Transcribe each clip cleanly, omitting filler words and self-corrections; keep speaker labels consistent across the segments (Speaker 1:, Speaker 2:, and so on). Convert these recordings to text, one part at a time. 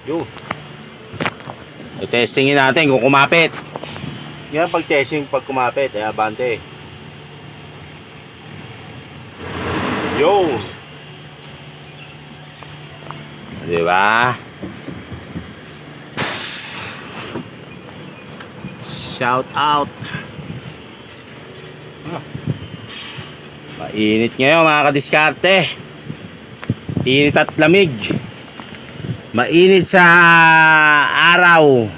Speaker 1: Yo. I-testingin natin kung kumapit. Yan pag-testing pag kumapit. Eh, abante. Yo. Diba? Shout out. Mainit ngayon mga kadiskarte. Init at lamig. Mainit sa araw.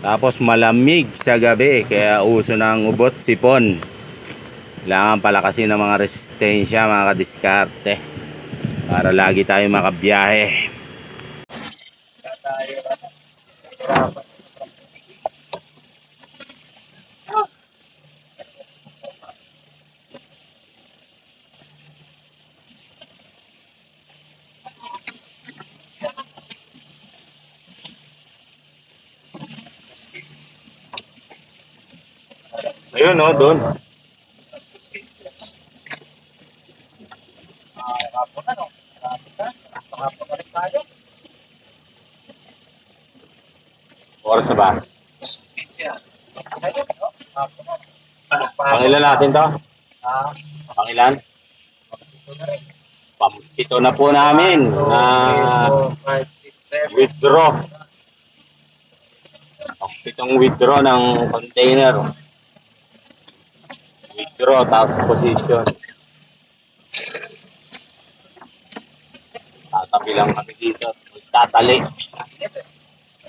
Speaker 1: Tapos malamig sa gabi. Kaya uso ng ubot sipon. Kailangan palakasin ng mga resistensya mga kadiskarte. Para lagi tayo makabiyahe. Ayun o, doon. Oras na ba? Pangilan natin to? Pangilan? Pampito na po namin na withdraw. Pampitong withdraw ng container. Withdraw, tapos position. Tatabi lang kami dito. Magtatali.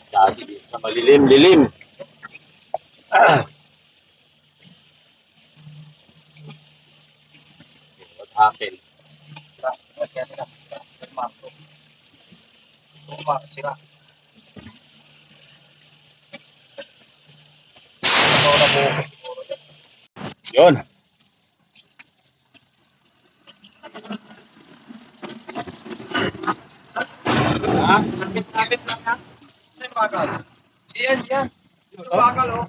Speaker 1: Kasi sa malilim-lilim. What happened? Yun.
Speaker 2: Kapit lang ha. Ano bakal? Yan. Yung bakal oh.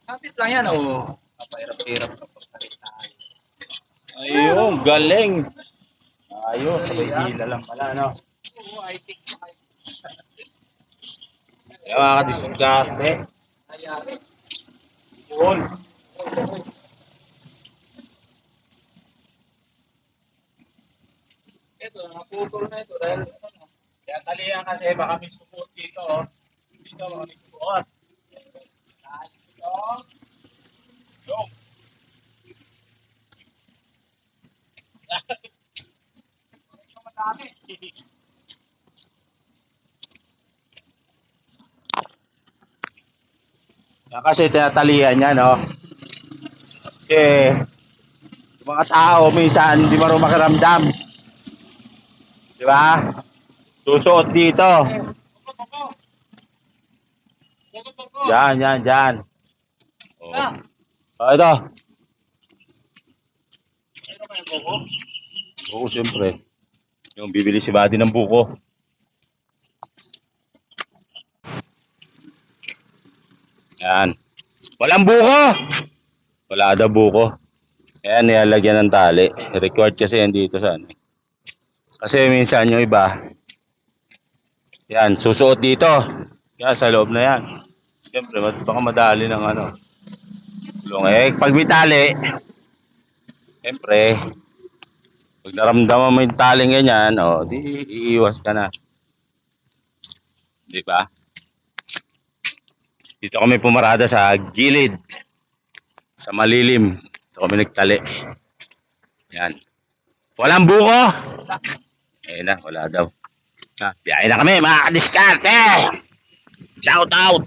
Speaker 2: Kapit lang yan oh. Napahirap-hirap kapag kapit tayo.
Speaker 1: Ayun, galing. Ayos, sabay hila lang pala, no?
Speaker 2: Oo, I think.
Speaker 1: Kaya mga kadiskarte.
Speaker 2: Nangyari.
Speaker 1: Yun.
Speaker 2: Ito, naputol na ito dahil ano. Kaya talihan kasi baka may support dito oh. Dito baka may support. Dito. Yung. Ito madami.
Speaker 1: Kasi tinatalian niya, no? Kasi yung mga tao minsan hindi marunong makiramdam. Di ba? Susuot dito. Yan. Oh, ito.
Speaker 2: Ano ba yung buko?
Speaker 1: Oo, siyempre. Yung bibili si Buddy ng buko. Yan. Walang buko! Wala daw buko. Ayan, nilalagyan ng tali. Required kasi yan dito sa ano. Kasi minsan yung iba, yan, susuot dito. Kaya sa loob na yan. Siyempre, baka madali ng ano. Pag may tali, siyempre, pag naramdaman mo yung taling ganyan, di iiwas ka na. Di ba? Dito kami pumarada sa gilid. Sa malilim. Dito kami nagtali. Yan. Walang buko! Ayun na, wala daw. Biyahe na kami mga kadiskarte! Shout out!